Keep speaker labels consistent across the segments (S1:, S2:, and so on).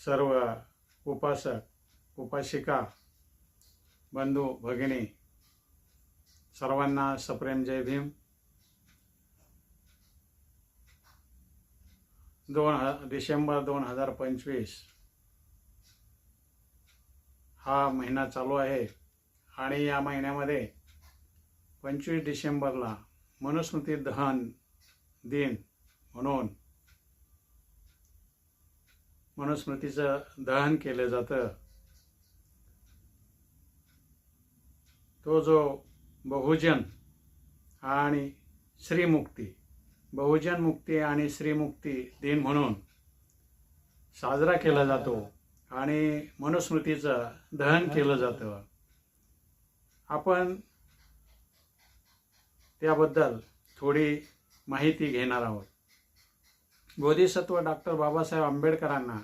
S1: सर्व उपासक उपासिका बंधू भगिनी सर्वांना सप्रेम जय भीम। 2 डिसेंबर 2025 हा महिना चालू आहे आणि या महिन्यामध्ये 25 डिसेंबरला मनुस्मृती दहन दिन म्हणून मनुस्मृतीचं दहन केलं जातं। तो जो बहुजन आणि श्रीमुक्ती बहुजन मुक्ती आणि श्रीमुक्ती दिन म्हणून साजरा केला जातो आणि मनुस्मृतीचं दहन केलं जातं। आपण त्याबद्दल थोडी माहिती घेणार आहोत। बोधिसत्व डॉक्टर बाबासाहेब आंबेडकरांना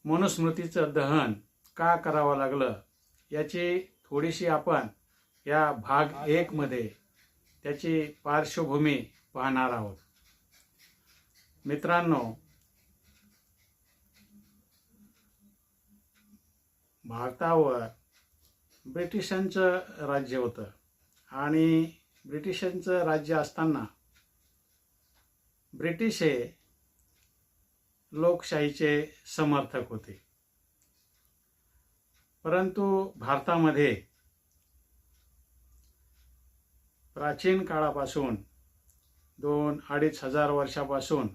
S1: मनुस्मृतीचं दहन का करावं लागलं याची थोडीशी आपण या भाग 1 मध्ये त्याची पार्श्वभूमी पाहणार आहोत। मित्रांनो, भारतावर ब्रिटिशांचं राज्य होतं आणि ब्रिटिशांचं राज्य असताना ब्रिटिश हे लोकशाहीचे समर्थक होते, परंतु भारतामध्ये प्राचीन काळापासून 2-2.5 हजार वर्षापासून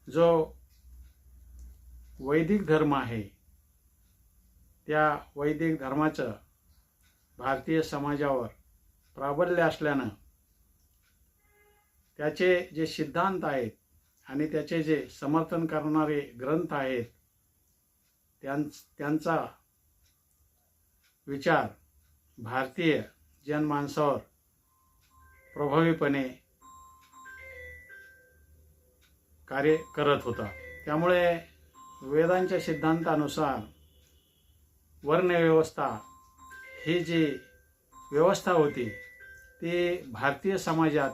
S1: जो वैदिक धर्म आहे त्या वैदिक धर्माचं भारतीय समाजावर प्राबल्य असल्यानं त्याचे जे सिद्धांत आहेत आणि त्याचे जे समर्थन करणारे ग्रंथ आहेत त्यांचा विचार भारतीय जनमानसावर प्रभावीपणे कार्य करत होता। त्यामुळे वेदांच्या सिद्धांतानुसार वर्णव्यवस्था ही जी व्यवस्था होती ती भारतीय समाजात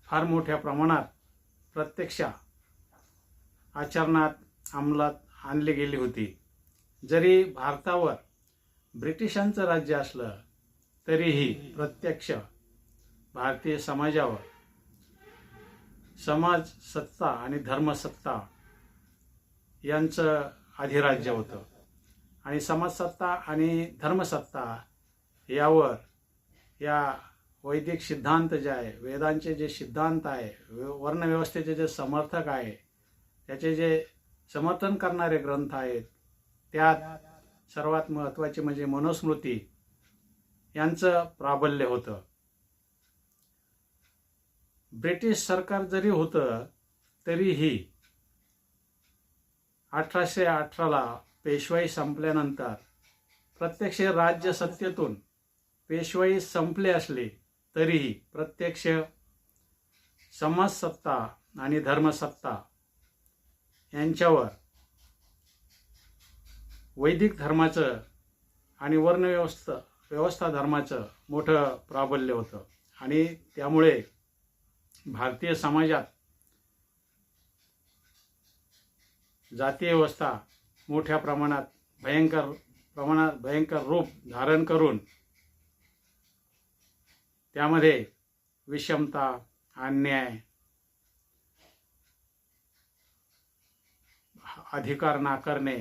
S1: फार मोठ्या प्रमाणात प्रत्यक्ष आचरणात अंमलात आणली गेली होती। जरी भारतावर ब्रिटिशांचं राज्य असलं तरीही प्रत्यक्ष भारतीय समाजावर समाज सत्ता आणि धर्मसत्ता यांचं अधिराज्य होतं आणि समाजसत्ता आणि धर्मसत्ता यावर या वैदिक सिद्धांत जे आहे, वेदांचे जे सिद्धांत आहे, वर्णव्यवस्थेचे जे समर्थक आहे, त्याचे जे समर्थन करणारे ग्रंथ आहेत, त्यात सर्वात महत्त्वाचे म्हणजे मनुस्मृती यांचं प्राबल्य होतं। ब्रिटिश सरकार जरी होतं तरीही 1818ला पेशवाई संपल्यानंतर प्रत्यक्ष राज्य सत्तेतून पेशवाई संपले असले तरीही प्रत्यक्ष समाजसत्ता आणि धर्मसत्ता यांच्यावर वैदिक धर्माचं आणि व्यवस्था धर्माचं मोठं प्राबल्य होतं आणि त्यामुळे भारतीय समाजात जातीय व्यवस्था मोठ्या प्रमाणात भयंकर रूप धारण करून त्यामध्ये विषमता, अन्याय, अधिकार नाकारणे,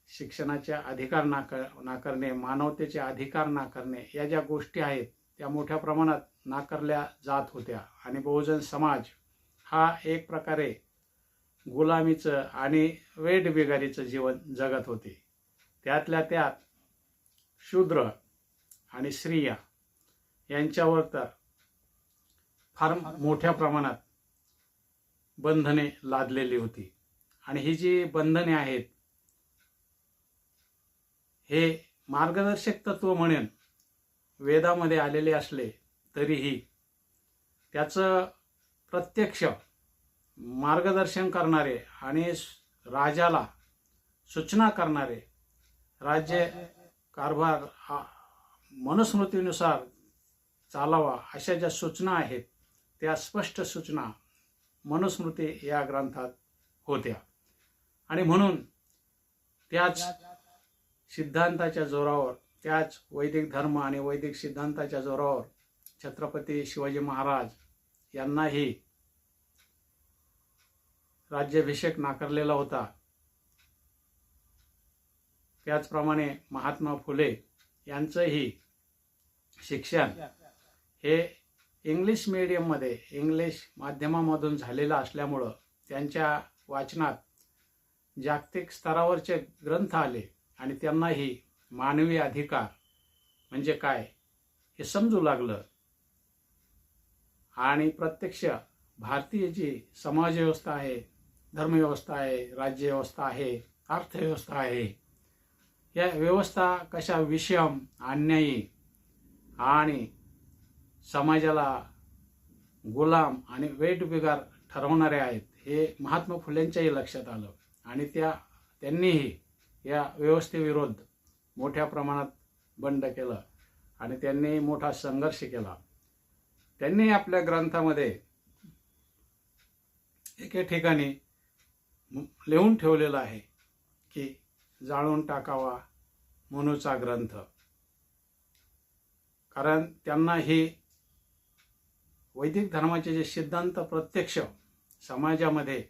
S1: शिक्षणाचे अधिकार नाकारणे, मानवतेचे अधिकार नाकारणे या ज्या गोष्टी आहेत त्या मोठ्या प्रमाणात नाकारल्या जात होत्या आणि बहुजन समाज हा एक प्रकारे गुलामीचं आणि वेठबिगारीचं जीवन जगत होते। त्यातल्या त्यात शूद्र आणि स्त्रिया यांच्यावर तर फार मोठ्या प्रमाणात बंधने लादलेली होती आणि ही जी बंधने आहेत हे मार्गदर्शक तत्व म्हणून वेदामध्ये आलेले असले तरीही त्याचं प्रत्यक्ष मार्गदर्शन करणारे आणि राजाला सूचना करणारे, राज्य कारभार मनुस्मृतीनुसार चालावा अशा ज्या सूचना आहेत त्या स्पष्ट सूचना मनुस्मृती या ग्रंथात होत्या. आणि म्हणून त्याच सिद्धांताच्या जोरावर, त्याच वैदिक धर्म आणि वैदिक सिद्धांताच्या जोरावर छत्रपती शिवाजी महाराज यांनाही राज्याभिषेक नाकारलेला होता. त्याचप्रमाणे महात्मा फुले यांचंही शिक्षण हे इंग्लिश मीडियममध्ये, इंग्लिश माध्यमामधून झालेलं असल्यामुळं त्यांच्या वाचनात जागतिक स्तरावरचे ग्रंथ आले आणि त्यांनाही मानवी अधिकार म्हणजे काय हे समजू लागलं. आणि प्रत्यक्ष भारतीय जी समाजव्यवस्था आहे, धर्मव्यवस्था आहे, राज्यव्यवस्था आहे, अर्थव्यवस्था आहे, या व्यवस्था कशा विषम, अन्यायी आणि समाजाला गुलाम आणि वेठबिगार ठरवणारे आहेत हे महात्मा फुलेंच्याही लक्षात आलं. आणि त्यांनीही या व्यवस्थेविरोध मोठ्या प्रमाणात बंड केलं आणि त्यांनी मोठा संघर्ष केला. त्यांनी आपल्या ग्रंथामध्ये एके ठिकाणी लिहून ठेवलेलं आहे की जाळून टाकावा मनूचा ग्रंथ. कारण त्यांना हे वैदिक धर्माचे जे सिद्धांत प्रत्यक्ष समाजामध्ये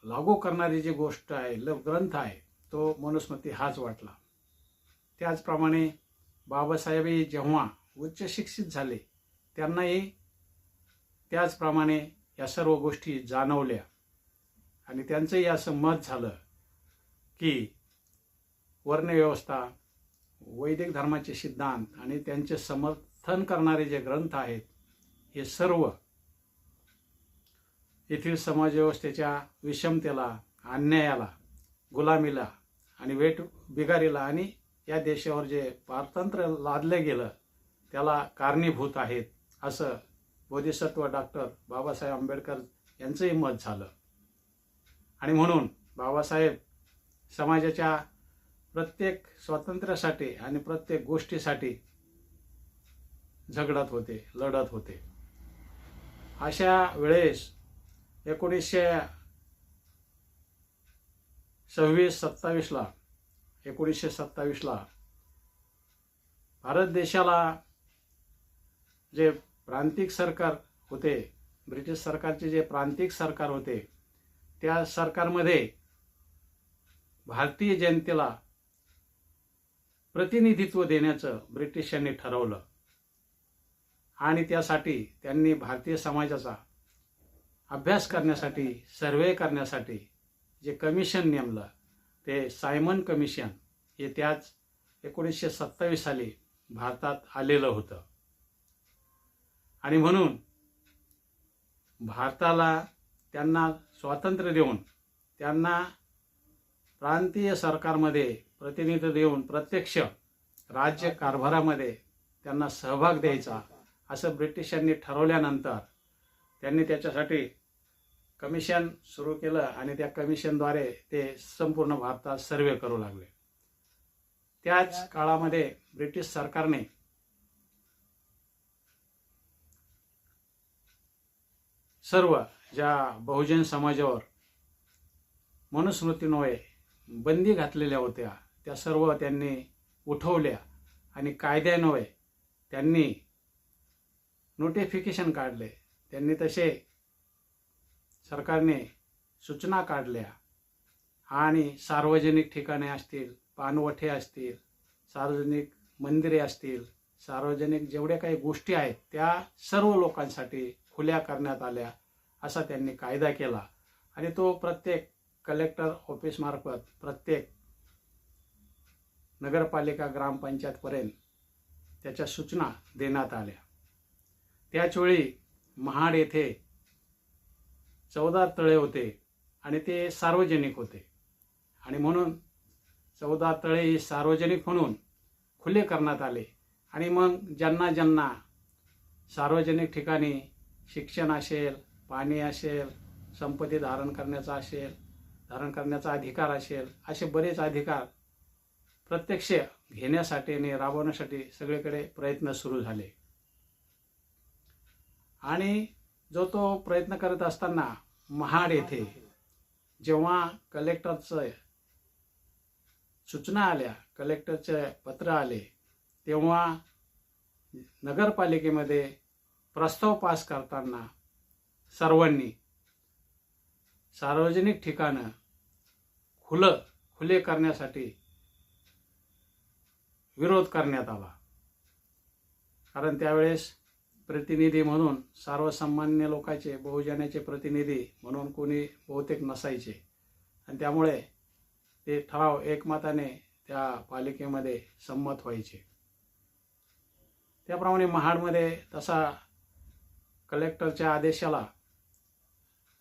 S1: लागू करणारी जी गोष्ट आहे, ग्रंथ आहे, तो मनुस्मृती हाच वाटला. त्याचप्रमाणे बाबासाहेबही जेव्हा उच्च शिक्षित झाले त्यांनाही त्याचप्रमाणे या सर्व गोष्टी जाणवल्या आणि त्यांचंही असं मत झालं की वर्णव्यवस्था, वैदिक धर्माचे सिद्धांत आणि त्यांचे समर्थन करणारे जे ग्रंथ आहेत हे सर्व येथील समाजव्यवस्थेच्या विषमतेला, अन्यायाला, गुलामीला आणि वेठबिगारीला आणि या देशावर जे पारतंत्र्य लादलं गेलं त्याला कारणीभूत आहेत असं बोधिसत्व डॉक्टर बाबासाहेब आंबेडकर यांचंही मत झालं. आणि म्हणून बाबासाहेब समाजाच्या प्रत्येक स्वातंत्र्यासाठी आणि प्रत्येक गोष्टीसाठी झगडत होते, लढत होते. अशा वेळेस 1927ला भारत देशाला जे प्रांतिक सरकार होते, ब्रिटिश सरकारचे जे प्रांतिक सरकार होते, त्या सरकारमध्ये भारतीय जनतेला प्रतिनिधित्व देण्याचं ब्रिटिशांनी ठरवलं. आणि त्यासाठी त्यांनी भारतीय समाजाचा अभ्यास करण्यासाठी, सर्वे करण्यासाठी जे कमिशन नेमलं ते सायमन कमिशन हे त्याच 1927 साली भारतात आलेलं होतं. आणि म्हणून भारताला त्यांना स्वातंत्र्य देऊन, त्यांना प्रांतीय सरकारमध्ये प्रतिनिधित्व देऊन प्रत्यक्ष राज्य कारभारामध्ये त्यांना सहभाग द्यायचा असं ब्रिटिशांनी ठरवल्यानंतर त्यांनी त्याच्यासाठी कमिशन सुरू केलं आणि त्या कमिशनद्वारे ते संपूर्ण भारतात सर्वे करू लागले. त्याच काळामध्ये ब्रिटिश सरकारने सर्व ज्या बहुजन समाजावर मनुस्मृतीन्वये बंदी घातलेल्या होत्या त्या सर्व त्यांनी उठवल्या आणि कायद्यान्वये त्यांनी नोटिफिकेशन काढले. त्यांनी तसे सरकारने सूचना काढल्या आणि सार्वजनिक ठिकाणे असतील, पानवठे असतील, सार्वजनिक मंदिरे असतील, सार्वजनिक जेवढ्या काही गोष्टी आहेत त्या सर्व लोकांसाठी खुल्या करण्यात आल्या असा त्यांनी कायदा केला. आणि तो प्रत्येक कलेक्टर ऑफिसमार्फत प्रत्येक नगरपालिका, ग्रामपंचायतपर्यंत त्याच्या सूचना देण्यात आल्या. त्याचवेळी महाड येथे 14 तळे होते आणि ते सार्वजनिक होते आणि म्हणून 14 तळे सार्वजनिक म्हणून खुले करण्यात आले. आणि मग ज्यांना ज्यांना सार्वजनिक ठिकाणी शिक्षण असेल, पाणी असेल, संपत्ती धारण करण्याचा अधिकार असेल, असे बरेच अधिकार प्रत्यक्ष घेण्यासाठी आणि राबवण्यासाठी सगळीकडे प्रयत्न सुरू झाले. आणि जो तो प्रयत्न करत असताना महाड येथे जेव्हा कलेक्टरचं सूचना आल्या, कलेक्टरचे पत्र आले, तेव्हा नगरपालिकेमध्ये प्रस्ताव पास करताना सर्वांनी सार्वजनिक ठिकाणं खुले करण्यासाठी विरोध करण्यात आला. कारण त्यावेळेस प्रतिनिधी म्हणून सर्वसामान्य लोकांचे, बहुजनाचे प्रतिनिधी म्हणून कोणी बहुतेक नसायचे आणि त्यामुळे ते ठराव एकमताने त्या पालिकेमध्ये संमत व्हायचे. त्याप्रमाणे महाडमध्ये तसा कलेक्टरच्या आदेशाला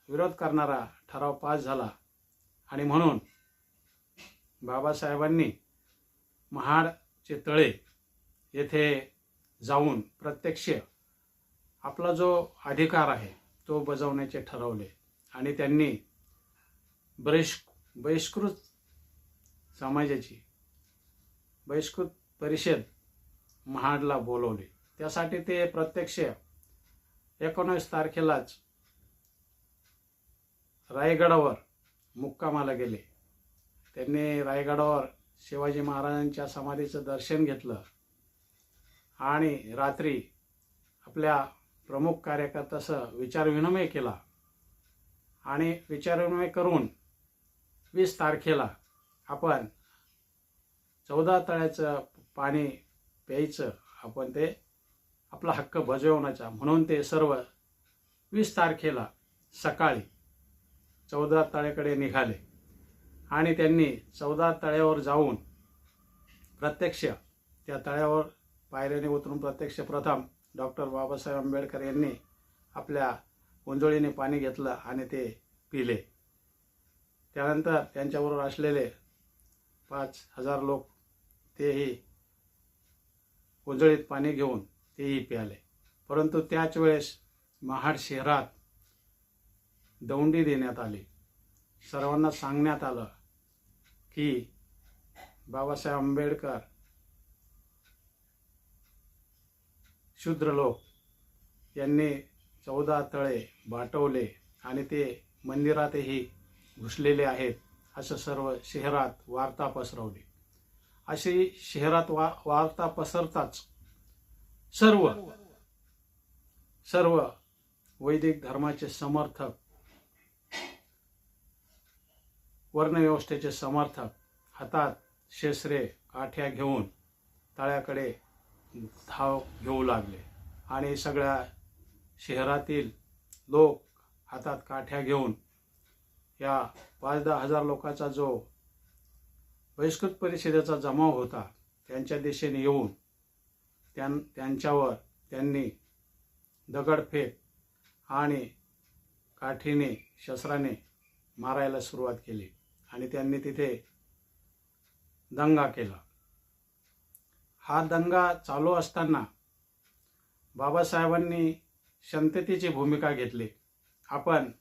S1: विरोध करणारा ठराव पास झाला आणि म्हणून बाबासाहेबांनी महाडचे तळे येथे जाऊन प्रत्यक्ष आपला जो अधिकार आहे तो बजावण्याचे ठरवले आणि त्यांनी बहिष्कृत समाजाची बहिष्कृत परिषद महाडला बोलवली. त्यासाठी ते प्रत्यक्ष 19 तारखेलाच रायगडावर मुक्कामाला गेले. त्यांनी रायगडावर शिवाजी महाराजांच्या समाधीचं दर्शन घेतलं आणि रात्री आपल्या प्रमुख कार्यकर्त्यासह विचारविनिमय केला आणि विचारविनिमय करून 20 तारखेला आपण 14 तळ्याचं पाणी प्यायचं, आपण ते आपला हक्क बजावण्याचा म्हणून ते सर्व 20 तारखेला सकाळी 14 तळ्याकडे निघाले आणि त्यांनी 14 तळ्यावर जाऊन प्रत्यक्ष त्या तळ्यावर पायऱ्याने उतरून प्रत्यक्ष प्रथम डॉक्टर बाबासाहेब आंबेडकर यांनी आपल्या उंजळीने पाणी घेतलं आणि ते पिले. त्यानंतर त्यांच्याबरोबर असलेले 5000 लोक तेही उंजळीत पाणी घेऊन तेही प्याले. परंतु त्याच वेळेस महाड शहरात दौंडी देण्यात आली. सर्वांना सांगण्यात आलं की बाबासाहेब आंबेडकर शूद्र लोक यांनी 14 तळे बाटवले आणि ते मंदिरातही घुसलेले आहेत, असं सर्व शहरात वार्ता पसरवली. अशी शहरात वार्ता पसरताच सर्व वैदिक धर्माचे समर्थक, वर्णव्यवस्थेचे समर्थक हातात शस्त्रे काठ्या घेऊन तळ्याकडे धाव घेऊ लागले आणि सगळ्या शहरातील लोक हातात काठ्या घेऊन या 5-10 हजार लोकांचा जो बहिष्कृत परिषदेचा जमाव होता त्यांच्या दिशेने येऊन त्यांच्यावर त्यांनी दगडफेक आणि काठीने, शस्त्राने मारायला सुरुवात केली आणि त्यांनी तिथे दंगा केला. हा दंगा चालू असताना बाबासाहेबांनी शांततेची भूमिका घेतली. आपण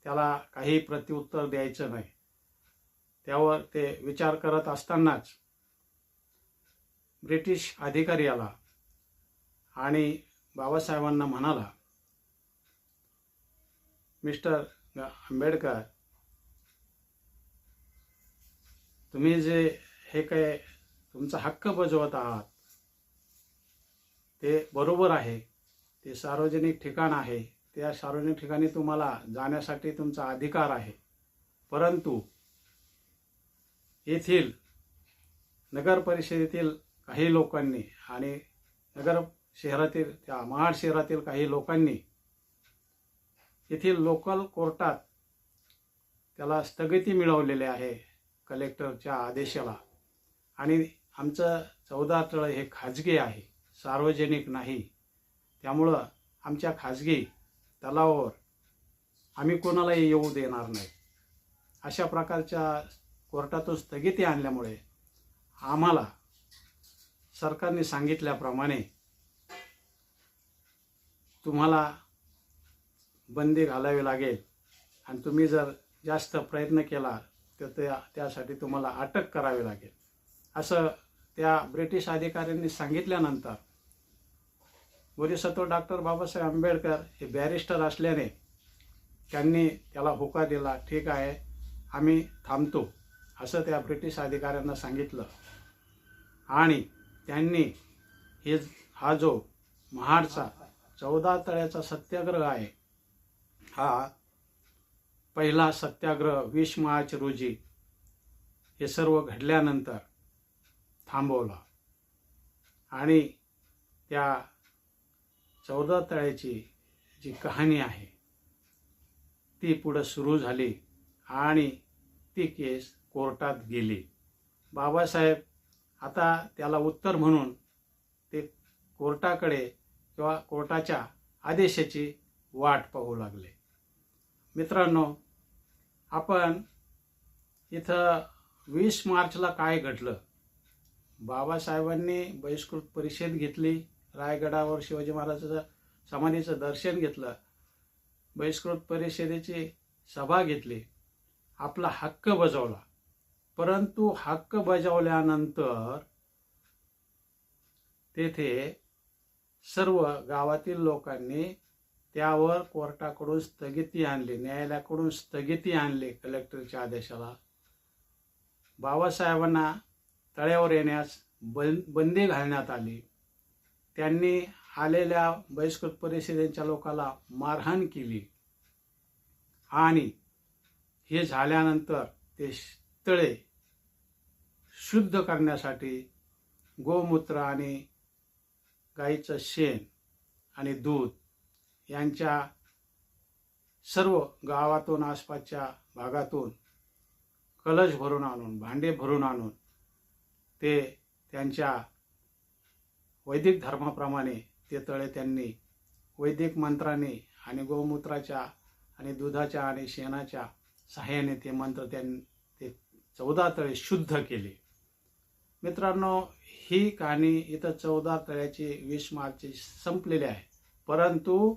S1: त्याला काही प्रत्युत्तर द्यायचं नाही. त्यावर ते विचार करत असतानाच ब्रिटिश अधिकारी आला आणि बाबासाहेबांना म्हणाला, मिस्टर आंबेडकर, तुम्ही जे हे काय तुमचा हक्क बजावत आहात ते बरोबर आहे, ते सार्वजनिक ठिकाण आहे, त्या सार्वजनिक ठिकाणी तुम्हाला जाण्यासाठी तुमचा अधिकार आहे. परंतु येथील नगर परिषदेतील काही लोकांनी आणि नगर शहरातील त्या महाड शहरातील काही लोकांनी येथील लोकल कोर्टात त्याला स्थगिती मिळवलेली आहे कलेक्टरच्या आदेशाला आणि आमचं 14 तळे हे खाजगी आहे, सार्वजनिक नाही. त्यामुळं आमच्या खाजगी तलावावर आम्ही कोणालाही येऊ देणार नाही. अशा प्रकारच्या कोर्टातून स्थगिती आणल्यामुळे आम्हाला सरकारने सांगितल्याप्रमाणे तुम्हाला बंदी घालावी लागेल आणि तुम्ही जर जास्त प्रयत्न केला तर त्यासाठी तुम्हाला अटक करावी लागेल, असं त्या ब्रिटिश अधिकाऱ्यांनी सांगितल्यानंतर बोधिसत्व डॉक्टर बाबासाहेब आंबेडकर हे बॅरिस्टर असल्याने त्यांनी त्याला होकार दिला, ठीक आहे आम्ही थांबतो असं त्या ब्रिटिश अधिकाऱ्यांना सांगितलं. आणि त्यांनी हा जो महाडचा 14 तळ्याचा सत्याग्रह आहे, हा पहिला सत्याग्रह 20 मार्च रोजी हे सर्व घडल्यानंतर थांबवला. आणि त्या 14 तळ्याची जी कहाणी आहे ती पुढं सुरू झाली आणि ती केस कोर्टात गेली. बाबासाहेब आता त्याला उत्तर म्हणून ते कोर्टाकडे किंवा कोर्टाच्या आदेशाची वाट पाहू लागले. मित्रांनो, आपण इथं 20 मार्चला काय घडलं? बाबासाहेबांनी बहिष्कृत परिषद घेतली, रायगडावर शिवाजी महाराजांचं समाधीचं दर्शन घेतलं, बहिष्कृत परिषदेची सभा घेतली, आपला हक्क बजावला. परंतु हक्क बजावल्यानंतर तेथे सर्व गावातील लोकांनी त्यावर कोर्टाकडून स्थगिती आणली, न्यायालयाकडून स्थगिती आणली कलेक्टरच्या आदेशाला. बाबासाहेबांना तळ्यावर येण्यास बंदी घालण्यात आली. त्यांनी आलेल्या बहिष्कृत परिषदेच्या लोकांना मारहाण केली. आणि हे झाल्यानंतर ते तळे शुद्ध करण्यासाठी गोमूत्र आणि गाईचं शेण आणि दूध यांच्या सर्व गावातून आसपासच्या भागातून कलश भरून आणून, भांडे भरून आणून ते त्यांच्या वैदिक धर्माप्रमाणे ते तळे त्यांनी वैदिक मंत्राने आणि गोमूत्राच्या आणि दुधाच्या आणि शेणाच्या सहाय्याने ते मंत्र त्यांनी ते 14 तळे शुद्ध केले. मित्रांनो, ही कहाणी इथं 14 तळ्याची 20 मार्चची संपलेली आहे. परंतु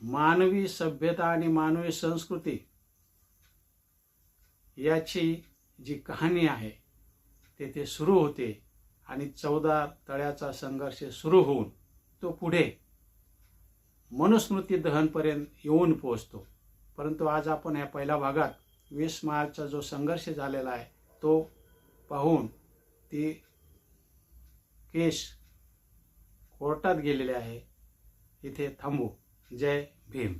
S1: मानवी सभ्यता आणि मानवी संस्कृती याची जी कहाणी आहे ते सुरू होते आणि 14 तळ्याचा संघर्ष सुरू होऊन तो पुढे मनुस्मृती दहनपर्यंत येऊन पोहोचतो. परंतु आज आपण या पहिल्या भागात 20 मार्चचा जो संघर्ष झालेला आहे तो पाहून ती केस कोर्टात गेलेले आहे. इथे थांबू. जय भीम.